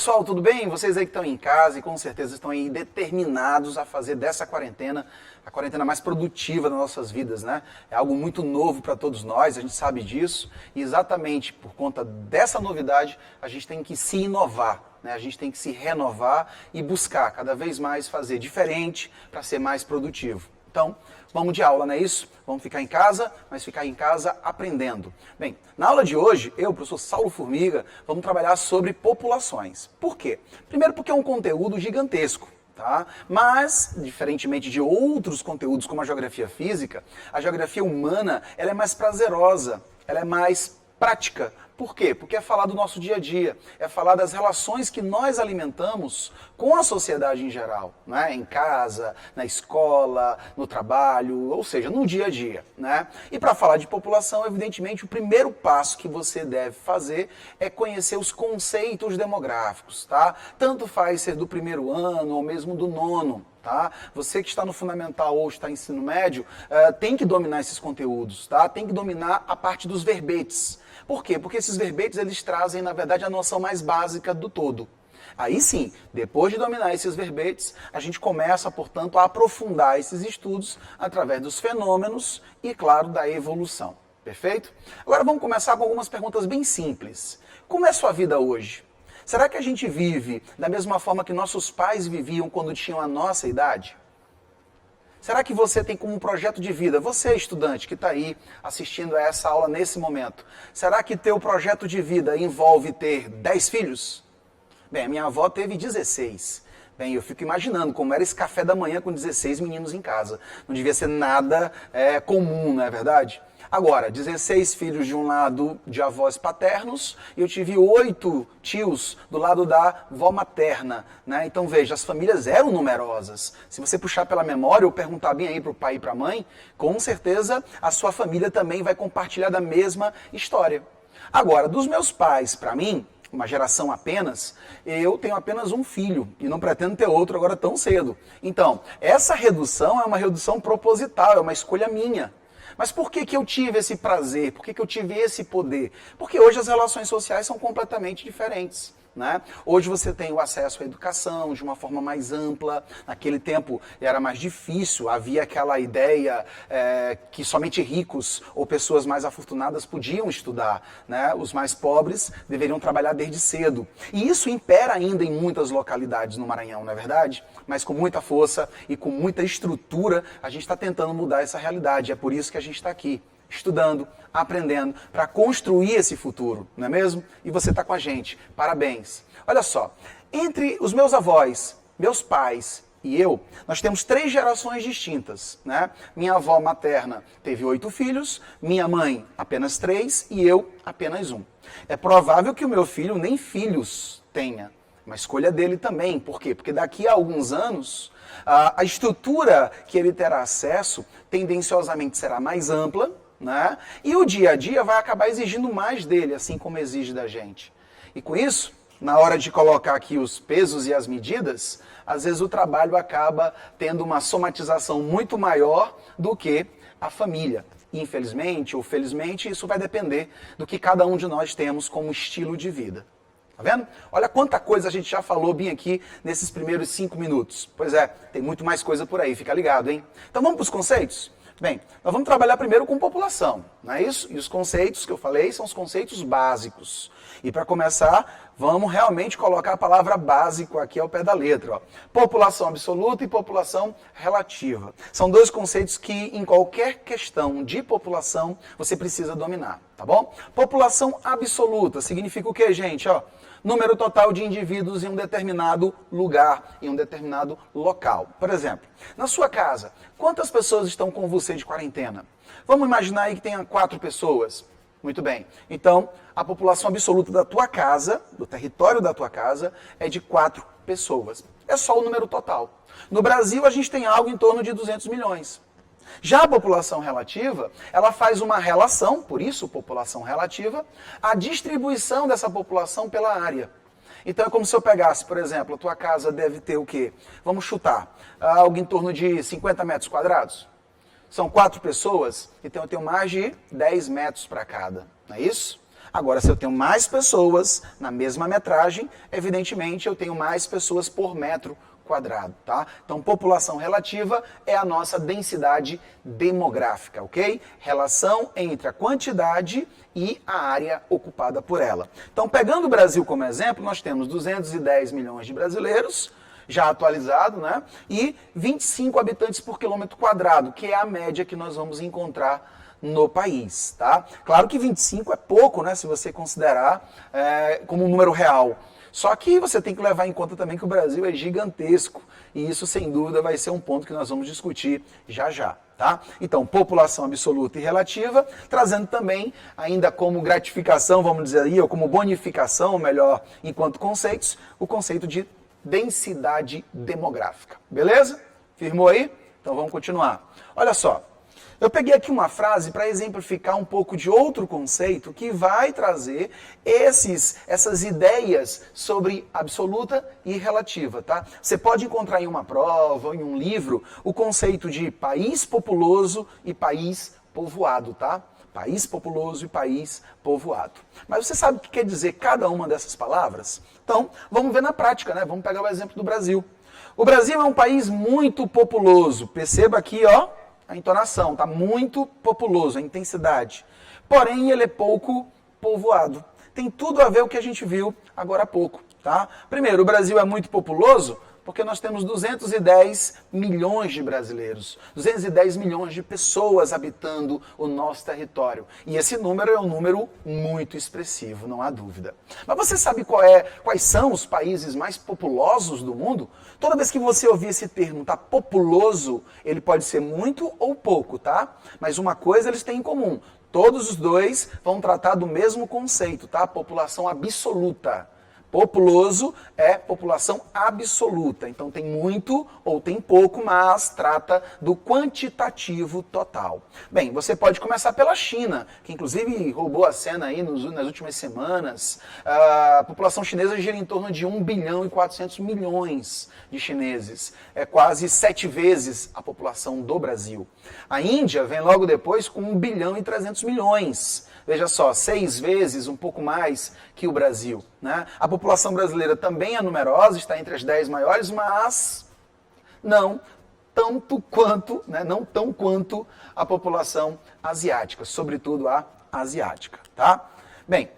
pessoal, tudo bem? Vocês aí que estão em casa e com certeza estão aí determinados a fazer dessa quarentena a quarentena mais produtiva das nossas vidas, né? É algo muito novo para todos nós, a gente sabe disso, e exatamente por conta dessa novidade a gente tem que se inovar, né? A gente tem que se renovar e buscar cada vez mais fazer diferente para ser mais produtivo. Então, vamos de aula, não é isso? Vamos ficar em casa, mas ficar em casa aprendendo. Bem, na aula de hoje, eu, professor Saulo Formiga, vamos trabalhar sobre populações. Por quê? Primeiro porque é um conteúdo gigantesco, tá? Mas, diferentemente de outros conteúdos como a geografia física, a geografia humana, ela é mais prazerosa, ela é mais prática. Por quê? Porque é falar do nosso dia a dia, é falar das relações que nós alimentamos com a sociedade em geral, né? Em casa, na escola, no trabalho, ou seja, no dia a dia, né? E para falar de população, evidentemente, o primeiro passo que você deve fazer é conhecer os conceitos demográficos, tá? Tanto faz ser do primeiro ano ou mesmo do nono. Tá? Você que está no fundamental ou está no ensino médio, tem que dominar esses conteúdos, tá? Tem que dominar a parte dos verbetes. Por quê? Porque esses verbetes eles trazem, na verdade, a noção mais básica do todo. Aí sim, depois de dominar esses verbetes, a gente começa, portanto, a aprofundar esses estudos através dos fenômenos e, claro, da evolução. Perfeito? Agora vamos começar com algumas perguntas bem simples. Como é a sua vida hoje? Será que a gente vive da mesma forma que nossos pais viviam quando tinham a nossa idade? Será que você tem como um projeto de vida, você estudante que está aí assistindo a essa aula nesse momento, será que teu projeto de vida envolve ter 10 filhos? Bem, a minha avó teve 16. Bem, eu fico imaginando como era esse café da manhã com 16 meninos em casa. Não devia ser nada comum, não é verdade? Agora, 16 filhos de um lado de avós paternos e eu tive 8 tios do lado da vó materna, né? Então veja, as famílias eram numerosas. Se você puxar pela memória ou perguntar bem aí para o pai e para a mãe, com certeza a sua família também vai compartilhar da mesma história. Agora, dos meus pais para mim, uma geração apenas, eu tenho apenas um filho e não pretendo ter outro agora tão cedo. Então, essa redução é uma redução proposital, é uma escolha minha. Mas por que eu tive esse prazer? Por que eu tive esse poder? Porque hoje as relações sociais são completamente diferentes. Né? Hoje você tem o acesso à educação de uma forma mais ampla. Naquele tempo era mais difícil, havia aquela ideia que somente ricos ou pessoas mais afortunadas podiam estudar. Né? Os mais pobres deveriam trabalhar desde cedo. E isso impera ainda em muitas localidades no Maranhão, não é verdade? Mas com muita força e com muita estrutura, a gente está tentando mudar essa realidade. É por isso que a gente está aqui, estudando, aprendendo, para construir esse futuro, não é mesmo? E você está com a gente. Parabéns. Olha só, entre os meus avós, meus pais e eu, nós temos 3 gerações distintas, né? Minha avó materna teve 8 filhos, minha mãe apenas 3 e eu apenas 1. É provável que o meu filho nem filhos tenha. Uma escolha dele também. Por quê? Porque daqui a alguns anos, a estrutura que ele terá acesso tendenciosamente será mais ampla, né? E o dia a dia vai acabar exigindo mais dele, assim como exige da gente. E com isso, na hora de colocar aqui os pesos e as medidas, às vezes o trabalho acaba tendo uma somatização muito maior do que a família. Infelizmente ou felizmente, isso vai depender do que cada um de nós temos como estilo de vida. Tá vendo? Olha quanta coisa a gente já falou bem aqui nesses primeiros 5 minutos. Pois é, tem muito mais coisa por aí, fica ligado, hein? Então vamos para os conceitos? Bem, nós vamos trabalhar primeiro com população, não é isso? E os conceitos que eu falei são os conceitos básicos. E para começar, vamos realmente colocar a palavra básico aqui ao pé da letra. Ó. População absoluta e população relativa. São 2 conceitos que em qualquer questão de população você precisa dominar, tá bom? População absoluta significa o quê, gente? Ó, número total de indivíduos em um determinado lugar, em um determinado local. Por exemplo, na sua casa, quantas pessoas estão com você de quarentena? Vamos imaginar aí que tenha 4 pessoas. Muito bem. Então, a população absoluta da tua casa, do território da tua casa, é de 4 pessoas. É só o número total. No Brasil, a gente tem algo em torno de 200 milhões. Já a população relativa, ela faz uma relação, por isso população relativa, a distribuição dessa população pela área. Então é como se eu pegasse, por exemplo, a tua casa deve ter o quê? Vamos chutar, algo em torno de 50 metros quadrados. São 4 pessoas, então eu tenho mais de 10 metros para cada, não é isso? Agora, se eu tenho mais pessoas na mesma metragem, evidentemente eu tenho mais pessoas por metro quadrado, tá? Então, população relativa é a nossa densidade demográfica, ok? Relação entre a quantidade e a área ocupada por ela. Então, pegando o Brasil como exemplo, nós temos 210 milhões de brasileiros, já atualizado, né? E 25 habitantes por quilômetro quadrado, que é a média que nós vamos encontrar no país, tá? Claro que 25 é pouco, né? Se você considerar como um número real. Só que você tem que levar em conta também que o Brasil é gigantesco. E isso, sem dúvida, vai ser um ponto que nós vamos discutir já já, tá? Então, população absoluta e relativa, trazendo também, ainda como gratificação, vamos dizer aí, ou como bonificação, melhor, enquanto conceitos, o conceito de densidade demográfica. Beleza? Firmou aí? Então vamos continuar. Olha só. Eu peguei aqui uma frase para exemplificar um pouco de outro conceito que vai trazer essas ideias sobre absoluta e relativa, tá? Você pode encontrar em uma prova ou em um livro o conceito de país populoso e país povoado, tá? País populoso e país povoado. Mas você sabe o que quer dizer cada uma dessas palavras? Então, vamos ver na prática, né? Vamos pegar o exemplo do Brasil. O Brasil é um país muito populoso. Perceba aqui, ó, a entonação, tá muito populoso, a intensidade. Porém, ele é pouco povoado. Tem tudo a ver com o que a gente viu agora há pouco, tá? Primeiro, o Brasil é muito populoso porque nós temos 210 milhões de brasileiros, 210 milhões de pessoas habitando o nosso território. E esse número é um número muito expressivo, não há dúvida. Mas você sabe quais são os países mais populosos do mundo? Toda vez que você ouvir esse termo, tá, populoso, ele pode ser muito ou pouco, tá? Mas uma coisa eles têm em comum. Todos os dois vão tratar do mesmo conceito, tá? População absoluta. Populoso é população absoluta, então tem muito ou tem pouco, mas trata do quantitativo total. Bem, você pode começar pela China, que inclusive roubou a cena aí nas últimas semanas. A população chinesa gira em torno de 1 bilhão e 400 milhões de chineses. É quase 7 vezes a população do Brasil. A Índia vem logo depois com 1 bilhão e 300 milhões. Veja só, 6 vezes, um pouco mais que o Brasil, né? A população brasileira também é numerosa, está entre as 10 maiores, mas não tanto quanto, né? Não tão quanto a população asiática, sobretudo a asiática, tá? Bem,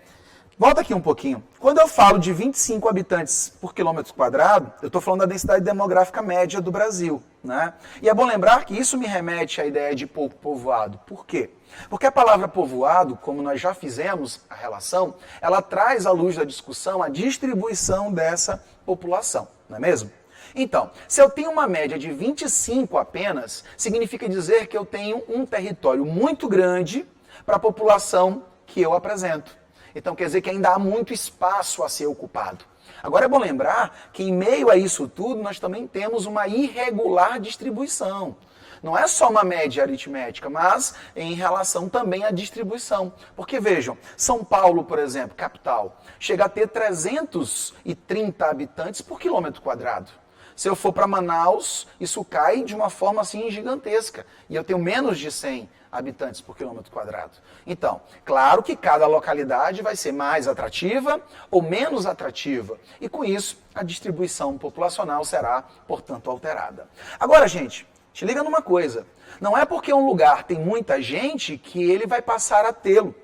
volta aqui um pouquinho. Quando eu falo de 25 habitantes por quilômetro quadrado, eu estou falando da densidade demográfica média do Brasil, né? E é bom lembrar que isso me remete à ideia de pouco povoado. Por quê? Porque a palavra povoado, como nós já fizemos a relação, ela traz à luz da discussão a distribuição dessa população, não é mesmo? Então, se eu tenho uma média de 25 apenas, significa dizer que eu tenho um território muito grande para a população que eu apresento. Então quer dizer que ainda há muito espaço a ser ocupado. Agora é bom lembrar que em meio a isso tudo nós também temos uma irregular distribuição. Não é só uma média aritmética, mas em relação também à distribuição. Porque vejam, São Paulo, por exemplo, capital, chega a ter 330 habitantes por quilômetro quadrado. Se eu for para Manaus, isso cai de uma forma assim gigantesca. E eu tenho menos de 100 habitantes por quilômetro quadrado. Então, claro que cada localidade vai ser mais atrativa ou menos atrativa. E com isso, a distribuição populacional será, portanto, alterada. Agora, gente, te liga numa coisa. Não é porque um lugar tem muita gente que ele vai passar a tê-lo.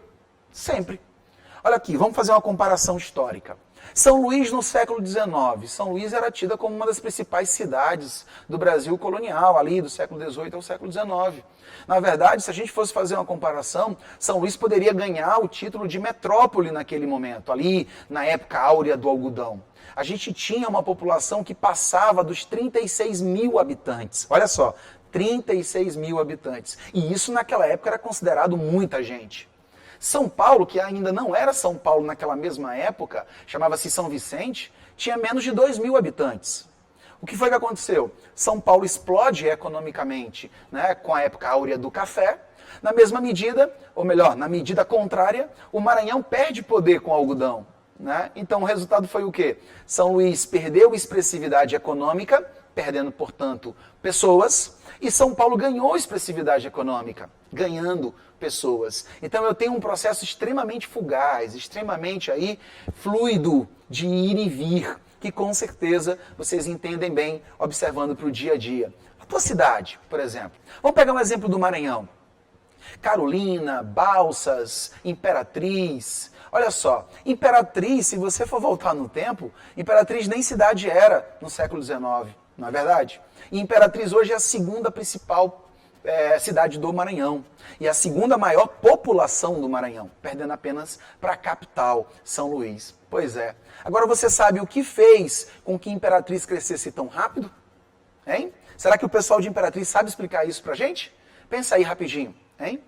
Sempre. Olha aqui, vamos fazer uma comparação histórica. São Luís no século XIX. São Luís era tida como uma das principais cidades do Brasil colonial, ali do século XVIII ao século XIX. Na verdade, se a gente fosse fazer uma comparação, São Luís poderia ganhar o título de metrópole naquele momento, ali na época áurea do algodão. A gente tinha uma população que passava dos 36 mil habitantes. Olha só, 36 mil habitantes. E isso naquela época era considerado muita gente. São Paulo, que ainda não era São Paulo naquela mesma época, chamava-se São Vicente, tinha menos de 2 mil habitantes. O que foi que aconteceu? São Paulo explode economicamente, né, com a época áurea do café. Na mesma medida, ou melhor, na medida contrária, o Maranhão perde poder com o algodão. Né? Então o resultado foi o quê? São Luís perdeu expressividade econômica, perdendo, portanto, pessoas, e São Paulo ganhou expressividade econômica, ganhando pessoas. Então eu tenho um processo extremamente fugaz, extremamente aí fluido de ir e vir, que com certeza vocês entendem bem observando para o dia a dia. A tua cidade, por exemplo. Vamos pegar um exemplo do Maranhão. Carolina, Balsas, Imperatriz. Olha só, Imperatriz, se você for voltar no tempo, Imperatriz nem cidade era no século XIX, não é verdade? E Imperatriz hoje é a segunda principal cidade do Maranhão e a segunda maior população do Maranhão, perdendo apenas para a capital, São Luís. Pois é. Agora você sabe o que fez com que Imperatriz crescesse tão rápido? Hein? Será que o pessoal de Imperatriz sabe explicar isso pra gente? Pensa aí rapidinho, hein?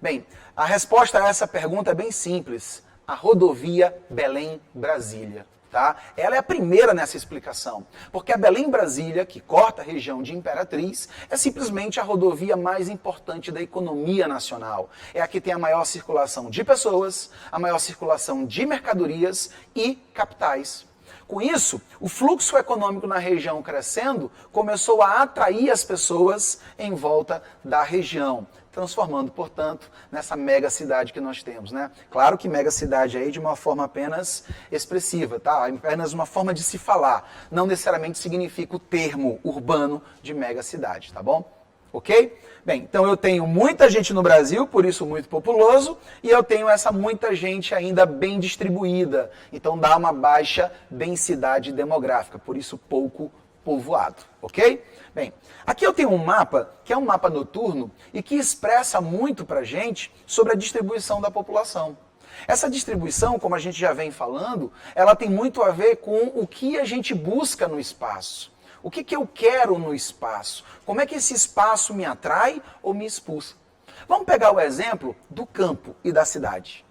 Bem, a resposta a essa pergunta é bem simples. A rodovia Belém-Brasília. Tá? Ela é a primeira nessa explicação, porque a Belém-Brasília, que corta a região de Imperatriz, é simplesmente a rodovia mais importante da economia nacional. É a que tem a maior circulação de pessoas, a maior circulação de mercadorias e capitais. Com isso, o fluxo econômico na região crescendo começou a atrair as pessoas em volta da região, transformando, portanto, nessa mega cidade que nós temos, né? Claro que mega cidade aí de uma forma apenas expressiva, tá? Apenas uma forma de se falar, não necessariamente significa o termo urbano de mega cidade, tá bom? Ok? Bem, então eu tenho muita gente no Brasil, por isso muito populoso, e eu tenho essa muita gente ainda bem distribuída, então dá uma baixa densidade demográfica, por isso pouco povoado, ok? Bem, aqui eu tenho um mapa, que é um mapa noturno, e que expressa muito pra gente sobre a distribuição da população. Essa distribuição, como a gente já vem falando, ela tem muito a ver com o que a gente busca no espaço. O que eu quero no espaço? Como é que esse espaço me atrai ou me expulsa? Vamos pegar o exemplo do campo e da cidade.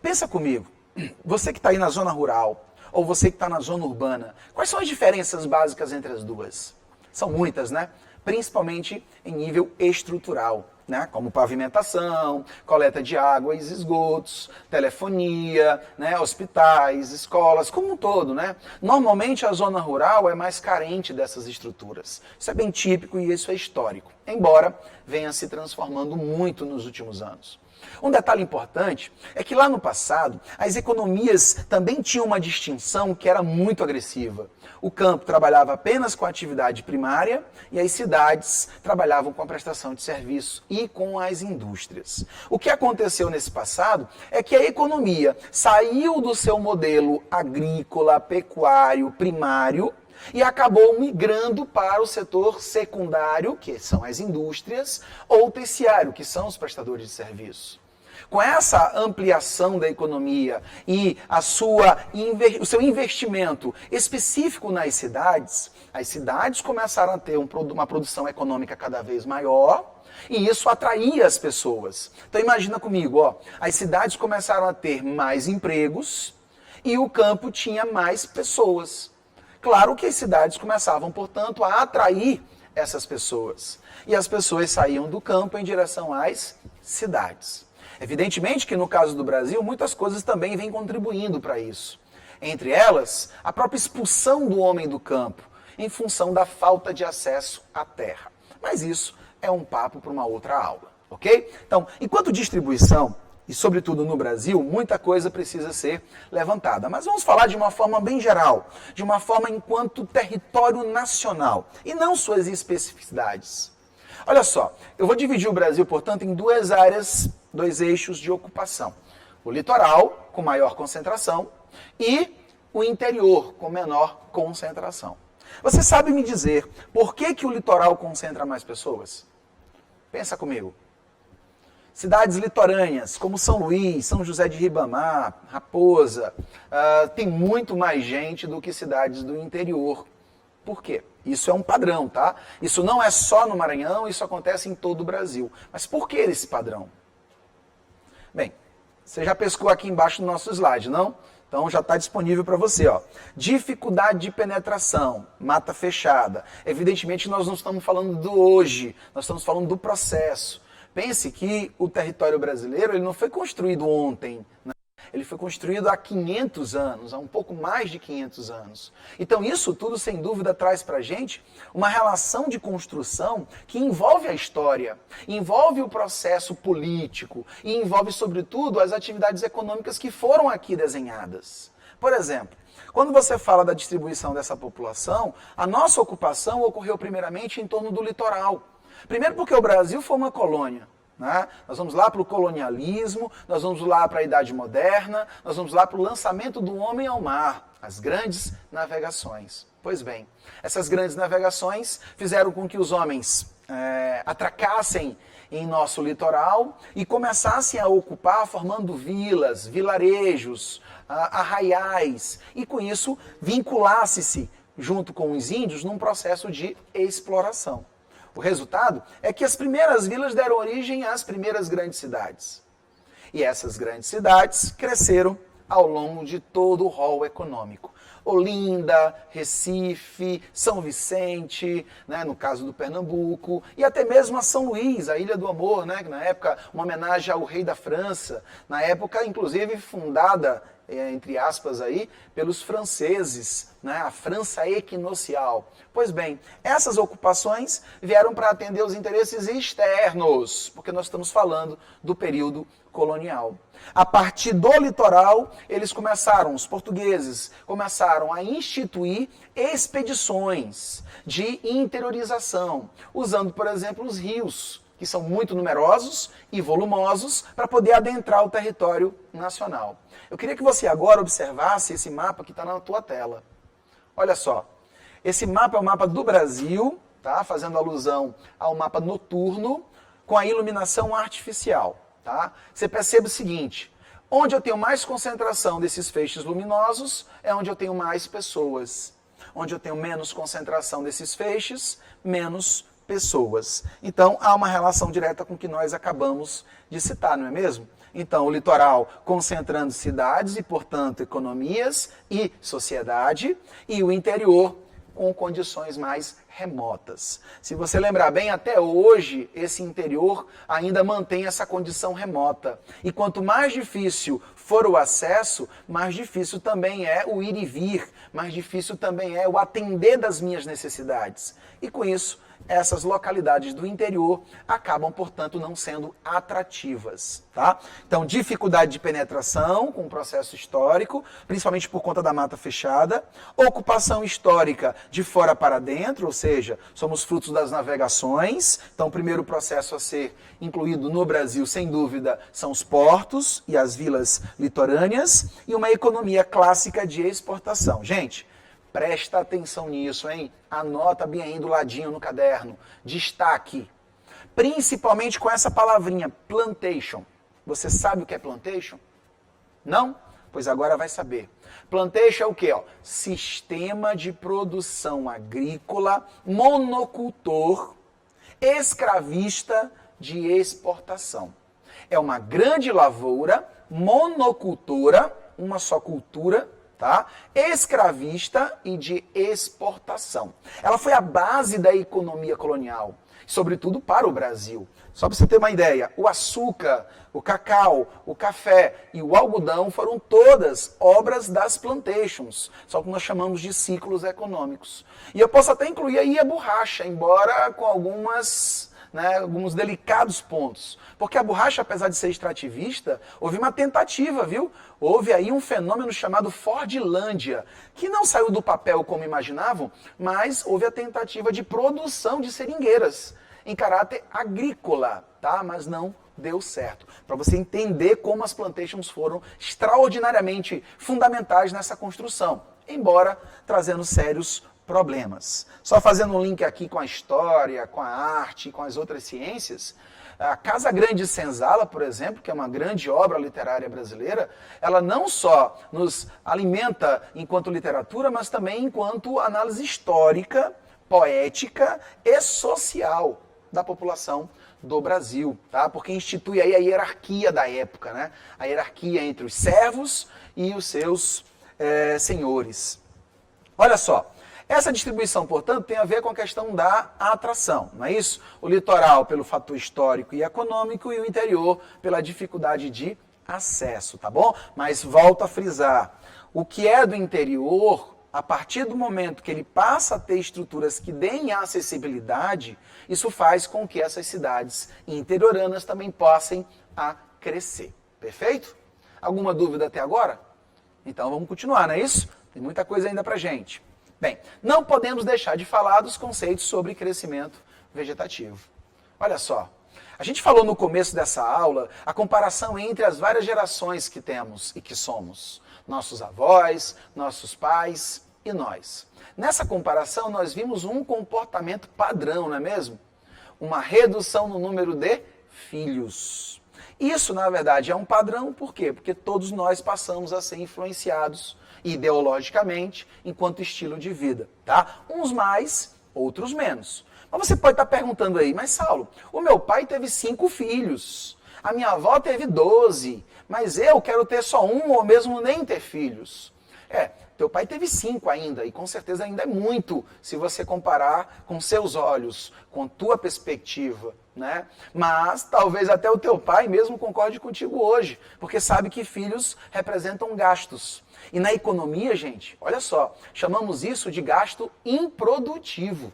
Pensa comigo, você que está aí na zona rural, ou você que está na zona urbana, quais são as diferenças básicas entre as duas? São muitas, né? Principalmente em nível estrutural, né? Como pavimentação, coleta de água e esgotos, telefonia, né? Hospitais, escolas, como um todo, né? Normalmente a zona rural é mais carente dessas estruturas. Isso é bem típico e isso é histórico, embora venha se transformando muito nos últimos anos. Um detalhe importante é que lá no passado, as economias também tinham uma distinção que era muito agressiva. O campo trabalhava apenas com a atividade primária e as cidades trabalhavam com a prestação de serviço e com as indústrias. O que aconteceu nesse passado é que a economia saiu do seu modelo agrícola, pecuário, primário, e acabou migrando para o setor secundário, que são as indústrias, ou terciário, que são os prestadores de serviço. Com essa ampliação da economia e o seu investimento específico nas cidades, as cidades começaram a ter uma produção econômica cada vez maior, e isso atraía as pessoas. Então imagina comigo, ó, as cidades começaram a ter mais empregos e o campo tinha mais pessoas. Claro que as cidades começavam, portanto, a atrair essas pessoas. E as pessoas saíam do campo em direção às cidades. Evidentemente que no caso do Brasil, muitas coisas também vêm contribuindo para isso. Entre elas, a própria expulsão do homem do campo, em função da falta de acesso à terra. Mas isso é um papo para uma outra aula, ok? Então, enquanto distribuição, e sobretudo no Brasil, muita coisa precisa ser levantada. Mas vamos falar de uma forma bem geral, de uma forma enquanto território nacional, e não suas especificidades. Olha só, eu vou dividir o Brasil, portanto, em duas áreas, dois eixos de ocupação. O litoral, com maior concentração, e o interior, com menor concentração. Você sabe me dizer por que o litoral concentra mais pessoas? Pensa comigo. Cidades litorâneas, como São Luís, São José de Ribamar, Raposa, tem muito mais gente do que cidades do interior. Por quê? Isso é um padrão, tá? Isso não é só no Maranhão, isso acontece em todo o Brasil. Mas por que esse padrão? Bem, você já pescou aqui embaixo do nosso slide, não? Então já está disponível para você, ó. Dificuldade de penetração, mata fechada. Evidentemente nós não estamos falando do hoje, nós estamos falando do processo. Pense que o território brasileiro ele não foi construído ontem, né? Ele foi construído há 500 anos, há um pouco mais de 500 anos. Então isso tudo, sem dúvida, traz para a gente uma relação de construção que envolve a história, envolve o processo político e envolve, sobretudo, as atividades econômicas que foram aqui desenhadas. Por exemplo, quando você fala da distribuição dessa população, a nossa ocupação ocorreu primeiramente em torno do litoral. Primeiro porque o Brasil foi uma colônia. Né? Nós vamos lá para o colonialismo, nós vamos lá para a Idade Moderna, nós vamos lá para o lançamento do homem ao mar, as grandes navegações. Pois bem, essas grandes navegações fizeram com que os homens atracassem em nosso litoral e começassem a ocupar formando vilas, vilarejos, arraiais, e com isso vinculasse-se junto com os índios num processo de exploração. O resultado é que as primeiras vilas deram origem às primeiras grandes cidades. E essas grandes cidades cresceram ao longo de todo o rol econômico. Olinda, Recife, São Vicente, né, no caso do Pernambuco, e até mesmo a São Luís, a Ilha do Amor, né, que na época uma homenagem ao rei da França, na época inclusive fundada, entre aspas aí, pelos franceses, né, a França equinocial. Pois bem, essas ocupações vieram para atender os interesses externos, porque nós estamos falando do período colonial. A partir do litoral, os portugueses começaram a instituir expedições de interiorização, usando, por exemplo, os rios, que são muito numerosos e volumosos, para poder adentrar o território nacional. Eu queria que você agora observasse esse mapa que está na tua tela. Olha só, esse mapa é o mapa do Brasil, tá? Fazendo alusão ao mapa noturno, com a iluminação artificial. Tá? Você percebe o seguinte, onde eu tenho mais concentração desses feixes luminosos é onde eu tenho mais pessoas. Onde eu tenho menos concentração desses feixes, menos pessoas. Então, há uma relação direta com o que nós acabamos de citar, não é mesmo? Então, o litoral concentrando cidades e, portanto, economias e sociedade, e o interior com condições mais remotas. Se você lembrar bem, até hoje, esse interior ainda mantém essa condição remota. E quanto mais difícil for o acesso, mais difícil também é o ir e vir, mais difícil também é o atender das minhas necessidades. E com isso, essas localidades do interior acabam, portanto, não sendo atrativas. Tá? Então, dificuldade de penetração com o processo histórico, principalmente por conta da mata fechada, ocupação histórica de fora para dentro, ou seja, somos frutos das navegações. Então, o primeiro processo a ser incluído no Brasil, sem dúvida, são os portos e as vilas litorâneas, e uma economia clássica de exportação. Gente, presta atenção nisso, hein? Anota bem aí do ladinho no caderno. Destaque. Principalmente com essa palavrinha, plantation. Você sabe o que é plantation? Não? Pois agora vai saber. Plantation é o quê? Sistema de produção agrícola, monocultor, escravista de exportação. É uma grande lavoura, monocultora, uma só cultura, tá? Escravista e de exportação. Ela foi a base da economia colonial, sobretudo para o Brasil. Só para você ter uma ideia, o açúcar, o cacau, o café e o algodão foram todas obras das plantations, só que nós chamamos de ciclos econômicos. E eu posso até incluir aí a borracha, embora com alguns delicados pontos. Porque a borracha, apesar de ser extrativista, houve uma tentativa, viu? Houve aí um fenômeno chamado Fordlândia, que não saiu do papel como imaginavam, mas houve a tentativa de produção de seringueiras em caráter agrícola, tá? Mas não deu certo. Para você entender como as plantations foram extraordinariamente fundamentais nessa construção, embora trazendo sérios problemas. Só fazendo um link aqui com a história, com a arte, com as outras ciências, a Casa Grande de Senzala, por exemplo, que é uma grande obra literária brasileira, ela não só nos alimenta enquanto literatura, mas também enquanto análise histórica, poética e social da população do Brasil, tá? Porque institui aí a hierarquia da época, né? A hierarquia entre os servos e os seus senhores. Olha só, essa distribuição, portanto, tem a ver com a questão da atração, não é isso? O litoral pelo fator histórico e econômico e o interior pela dificuldade de acesso, tá bom? Mas volto a frisar, o que é do interior, a partir do momento que ele passa a ter estruturas que deem acessibilidade, isso faz com que essas cidades interioranas também possam a crescer. Perfeito? Alguma dúvida até agora? Então vamos continuar, não é isso? Tem muita coisa ainda pra gente. Bem, não podemos deixar de falar dos conceitos sobre crescimento vegetativo. Olha só, a gente falou no começo dessa aula a comparação entre as várias gerações que temos e que somos. Nossos avós, nossos pais e nós. Nessa comparação nós vimos um comportamento padrão, não é mesmo? Uma redução no número de filhos. Isso, na verdade, é um padrão, por quê? Porque todos nós passamos a ser influenciados ideologicamente enquanto estilo de vida, tá? Uns mais, outros menos. Mas você pode estar perguntando aí, mas Saulo, o meu pai teve 5 filhos, a minha avó teve 12, mas eu quero ter só um ou mesmo nem ter filhos. Teu pai teve 5 ainda, e com certeza ainda é muito, se você comparar com seus olhos, com tua perspectiva, né? Mas talvez até o teu pai mesmo concorde contigo hoje, porque sabe que filhos representam gastos. E na economia, gente, olha só, chamamos isso de gasto improdutivo.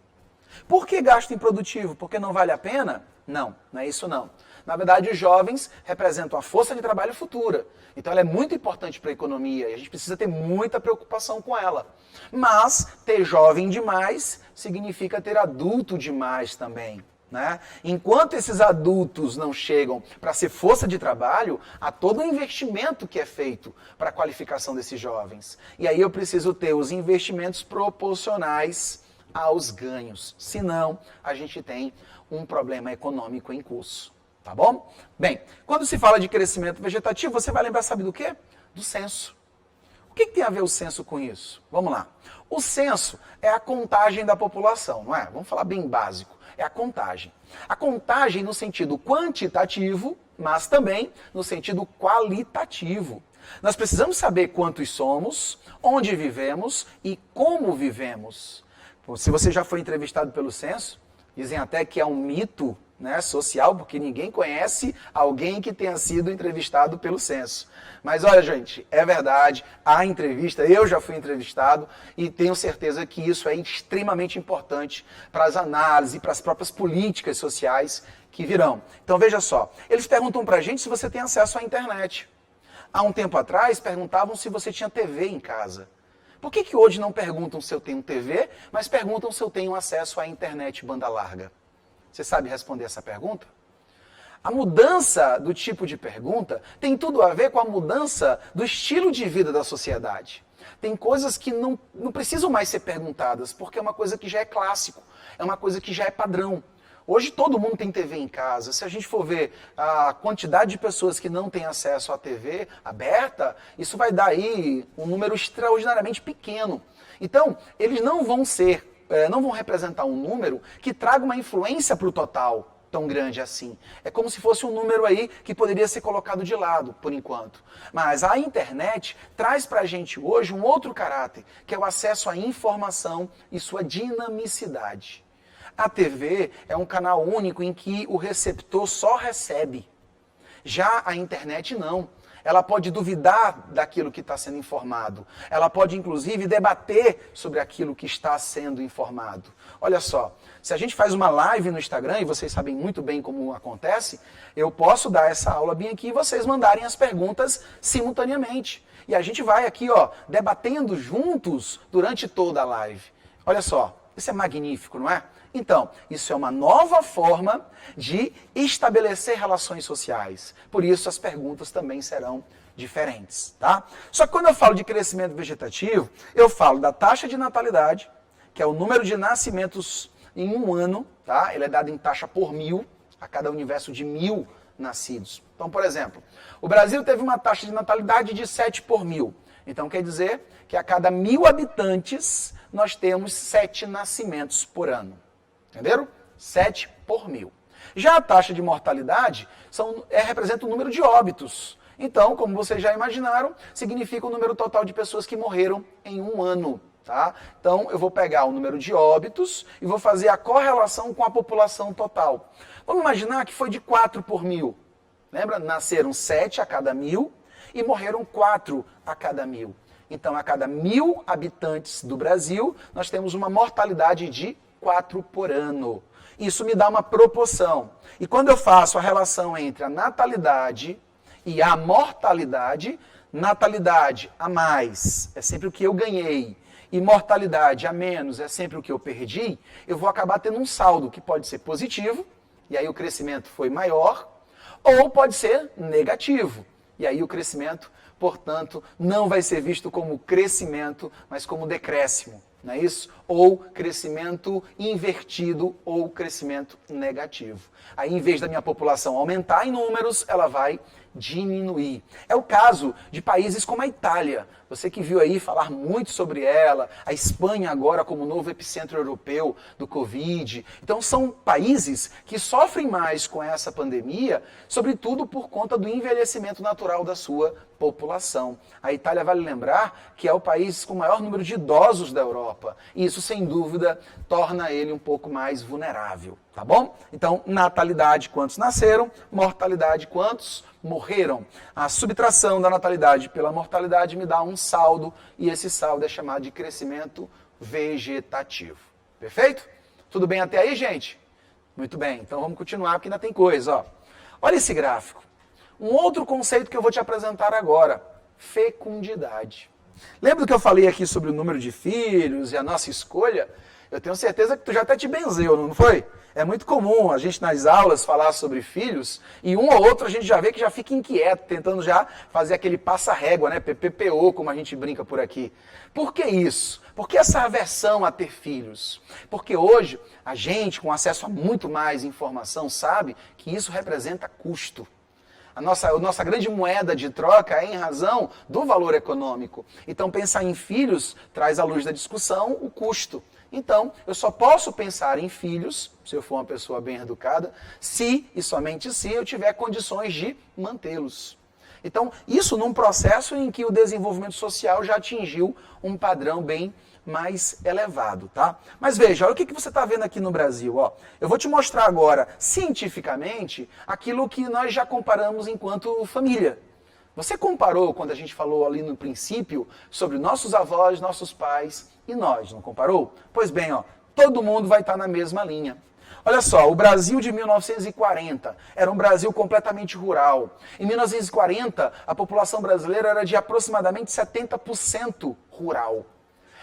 Por que gasto improdutivo? Porque não vale a pena? Não, não é isso não. Na verdade, os jovens representam a força de trabalho futura. Então, ela é muito importante para a economia e a gente precisa ter muita preocupação com ela. Mas, ter jovem demais significa ter adulto demais também. Né? Enquanto esses adultos não chegam para ser força de trabalho, há todo um investimento que é feito para a qualificação desses jovens. E aí eu preciso ter os investimentos proporcionais aos ganhos. Senão, a gente tem um problema econômico em curso. Tá bom? Bem, quando se fala de crescimento vegetativo, você vai lembrar, sabe do quê? Do censo. O que tem a ver o censo com isso? Vamos lá. O censo é a contagem da população, não é? Vamos falar bem básico. É a contagem. A contagem no sentido quantitativo, mas também no sentido qualitativo. Nós precisamos saber quantos somos, onde vivemos e como vivemos. Se você já foi entrevistado pelo censo, dizem até que é um mito, né, social, porque ninguém conhece alguém que tenha sido entrevistado pelo censo. Mas olha, gente, é verdade, há entrevista, eu já fui entrevistado e tenho certeza que isso é extremamente importante para as análises e para as próprias políticas sociais que virão. Então veja só, eles perguntam para a gente se você tem acesso à internet. Há um tempo atrás perguntavam se você tinha TV em casa. Por que hoje não perguntam se eu tenho TV, mas perguntam se eu tenho acesso à internet banda larga? Você sabe responder essa pergunta? A mudança do tipo de pergunta tem tudo a ver com a mudança do estilo de vida da sociedade. Tem coisas que não precisam mais ser perguntadas, porque é uma coisa que já é clássico, é uma coisa que já é padrão. Hoje todo mundo tem TV em casa. Se a gente for ver a quantidade de pessoas que não têm acesso à TV aberta, isso vai dar aí um número extraordinariamente pequeno. Então, eles não vão representar um número que traga uma influência para o total tão grande assim. É como se fosse um número aí que poderia ser colocado de lado, por enquanto. Mas a internet traz para a gente hoje um outro caráter, que é o acesso à informação e sua dinamicidade. A TV é um canal único em que o receptor só recebe. Já a internet não. Ela pode duvidar daquilo que está sendo informado. Ela pode, inclusive, debater sobre aquilo que está sendo informado. Olha só, se a gente faz uma live no Instagram, e vocês sabem muito bem como acontece, eu posso dar essa aula bem aqui e vocês mandarem as perguntas simultaneamente. E a gente vai aqui, ó, debatendo juntos durante toda a live. Olha só, isso é magnífico, não é? Então, isso é uma nova forma de estabelecer relações sociais. Por isso, as perguntas também serão diferentes, tá? Só que quando eu falo de crescimento vegetativo, eu falo da taxa de natalidade, que é o número de nascimentos em um ano, tá? Ele é dado em taxa por 1000, a cada universo de 1000 nascidos. Então, por exemplo, o Brasil teve uma taxa de natalidade de 7 por 1000. Então, quer dizer que a cada 1000 habitantes, nós temos 7 nascimentos por ano. Entenderam? 7 por 1000. Já a taxa de mortalidade representa o número de óbitos. Então, como vocês já imaginaram, significa o número total de pessoas que morreram em um ano. Tá? Então, eu vou pegar o número de óbitos e vou fazer a correlação com a população total. Vamos imaginar que foi de 4 por 1000. Lembra? Nasceram 7 a cada 1.000 e morreram 4 a cada 1.000. Então, a cada 1.000 habitantes do Brasil, nós temos uma mortalidade de 4 por ano. Isso me dá uma proporção. E quando eu faço a relação entre a natalidade e a mortalidade, natalidade a mais é sempre o que eu ganhei, e mortalidade a menos é sempre o que eu perdi, eu vou acabar tendo um saldo que pode ser positivo, e aí o crescimento foi maior, ou pode ser negativo, e aí o crescimento, portanto, não vai ser visto como crescimento, mas como decréscimo, não é isso? Ou crescimento invertido ou crescimento negativo. Aí, em vez da minha população aumentar em números, ela vai diminuir. É o caso de países como a Itália. Você que viu aí falar muito sobre ela, a Espanha agora como novo epicentro europeu do Covid. Então são países que sofrem mais com essa pandemia, sobretudo por conta do envelhecimento natural da sua população. A Itália, vale lembrar, que é o país com o maior número de idosos da Europa. E isso, sem dúvida, torna ele um pouco mais vulnerável, tá bom? Então, natalidade, quantos nasceram, mortalidade, quantos morreram. A subtração da natalidade pela mortalidade me dá um saldo, e esse saldo é chamado de crescimento vegetativo. Perfeito? Tudo bem até aí, gente? Muito bem, então vamos continuar, porque ainda tem coisa. Ó. Olha esse gráfico. Um outro conceito que eu vou te apresentar agora, fecundidade. Lembra do que eu falei aqui sobre o número de filhos e a nossa escolha? Eu tenho certeza que tu já até te benzeu, não foi? É muito comum a gente nas aulas falar sobre filhos e um ou outro a gente já vê que já fica inquieto, tentando já fazer aquele passa-régua, né? PPPO, como a gente brinca por aqui. Por que isso? Por que essa aversão a ter filhos? Porque hoje a gente, com acesso a muito mais informação, sabe que isso representa custo. A nossa grande moeda de troca é em razão do valor econômico. Então, pensar em filhos traz à luz da discussão o custo. Então, eu só posso pensar em filhos, se eu for uma pessoa bem educada, se e somente se eu tiver condições de mantê-los. Então, isso num processo em que o desenvolvimento social já atingiu um padrão bem mais elevado, tá? Mas veja, olha o que você está vendo aqui no Brasil, ó. Eu vou te mostrar agora, cientificamente, aquilo que nós já comparamos enquanto família. Você comparou, quando a gente falou ali no princípio, sobre nossos avós, nossos pais e nós, não comparou? Pois bem, ó, todo mundo vai estar na mesma linha. Olha só, o Brasil de 1940 era um Brasil completamente rural. Em 1940, a população brasileira era de aproximadamente 70% rural.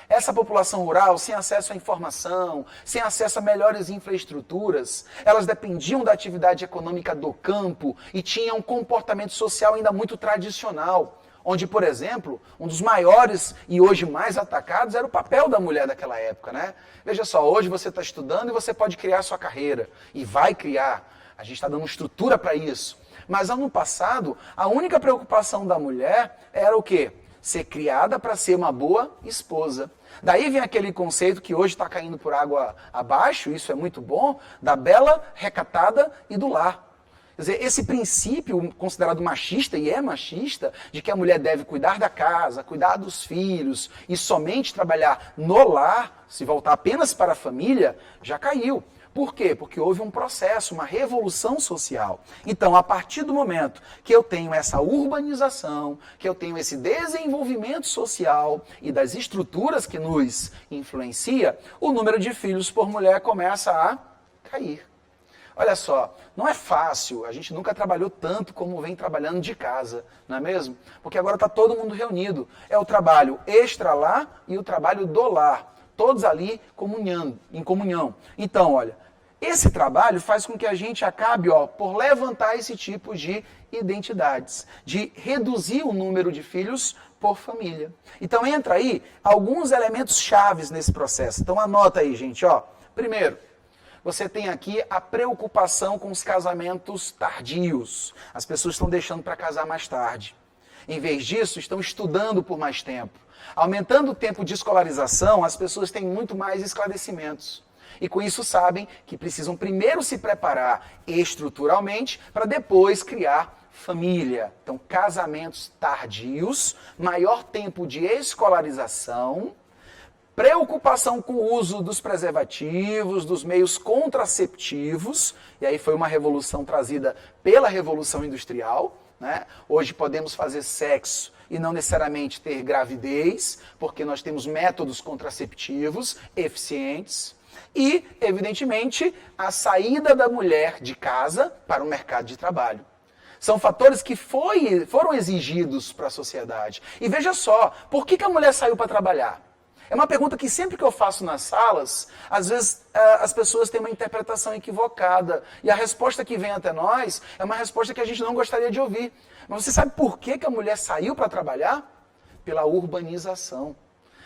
Essa população rural, sem acesso à informação, sem acesso a melhores infraestruturas, elas dependiam da atividade econômica do campo e tinham um comportamento social ainda muito tradicional, onde, por exemplo, um dos maiores e hoje mais atacados era o papel da mulher daquela época, né? Veja só, hoje você está estudando e você pode criar sua carreira, e vai criar, a gente está dando estrutura para isso. Mas ano passado, a única preocupação da mulher era o quê? Ser criada para ser uma boa esposa. Daí vem aquele conceito que hoje está caindo por água abaixo, isso é muito bom, da bela, recatada e do lar. Quer dizer, esse princípio considerado machista, e é machista, de que a mulher deve cuidar da casa, cuidar dos filhos e somente trabalhar no lar, se voltar apenas para a família, já caiu. Por quê? Porque houve um processo, uma revolução social. Então, a partir do momento que eu tenho essa urbanização, que eu tenho esse desenvolvimento social e das estruturas que nos influencia, o número de filhos por mulher começa a cair. Olha só, não é fácil, a gente nunca trabalhou tanto como vem trabalhando de casa, não é mesmo? Porque agora está todo mundo reunido. É o trabalho extra lá e o trabalho do lar. Todos ali em comunhão. Então, olha, esse trabalho faz com que a gente acabe por levantar esse tipo de identidades, de reduzir o número de filhos por família. Então, entra aí alguns elementos chaves nesse processo. Então, anota aí, gente. Primeiro, você tem aqui a preocupação com os casamentos tardios. As pessoas estão deixando para casar mais tarde. Em vez disso, estão estudando por mais tempo. Aumentando o tempo de escolarização, as pessoas têm muito mais esclarecimentos. E com isso sabem que precisam primeiro se preparar estruturalmente para depois criar família. Então, casamentos tardios, maior tempo de escolarização, preocupação com o uso dos preservativos, dos meios contraceptivos, e aí foi uma revolução trazida pela Revolução Industrial, né? Hoje podemos fazer sexo e não necessariamente ter gravidez, porque nós temos métodos contraceptivos eficientes. E, evidentemente, a saída da mulher de casa para o mercado de trabalho. São fatores que foram exigidos para a sociedade. E veja só, por que a mulher saiu para trabalhar? É uma pergunta que sempre que eu faço nas salas, às vezes as pessoas têm uma interpretação equivocada. E a resposta que vem até nós é uma resposta que a gente não gostaria de ouvir. Mas você sabe por que a mulher saiu para trabalhar? Pela urbanização.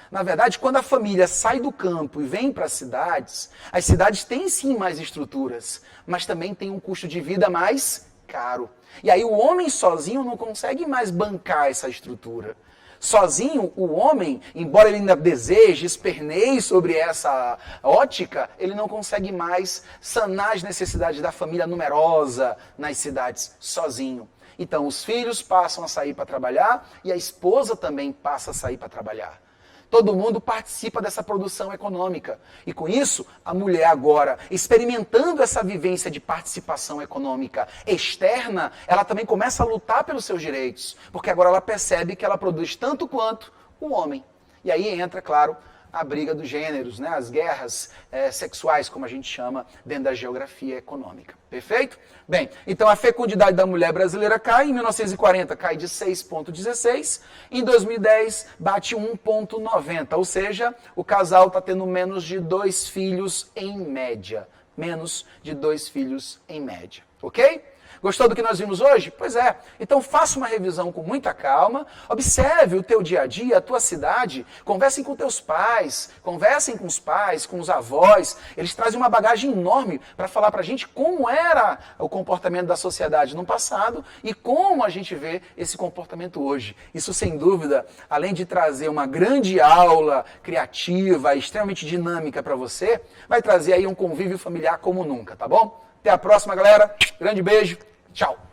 Na verdade, quando a família sai do campo e vem para as cidades têm sim mais estruturas, mas também têm um custo de vida mais caro. E aí o homem sozinho não consegue mais bancar essa estrutura. Sozinho, o homem, embora ele ainda deseje, esperneie sobre essa ótica, ele não consegue mais sanar as necessidades da família numerosa nas cidades sozinho. Então, os filhos passam a sair para trabalhar e a esposa também passa a sair para trabalhar. Todo mundo participa dessa produção econômica. E com isso, a mulher agora, experimentando essa vivência de participação econômica externa, ela também começa a lutar pelos seus direitos. Porque agora ela percebe que ela produz tanto quanto o homem. E aí entra, claro, a briga dos gêneros, né? As guerras sexuais, como a gente chama, dentro da geografia econômica. Perfeito? Bem, então a fecundidade da mulher brasileira cai, em 1940 cai de 6,16, em 2010 bate 1,90, ou seja, o casal está tendo menos de 2 filhos em média. Menos de 2 filhos em média, ok? Gostou do que nós vimos hoje? Pois é. Então faça uma revisão com muita calma, observe o teu dia a dia, a tua cidade, conversem com teus pais, conversem com os pais, com os avós. Eles trazem uma bagagem enorme para falar para a gente como era o comportamento da sociedade no passado e como a gente vê esse comportamento hoje. Isso, sem dúvida, além de trazer uma grande aula criativa, extremamente dinâmica para você, vai trazer aí um convívio familiar como nunca, tá bom? Até a próxima, galera. Grande beijo. Tchau.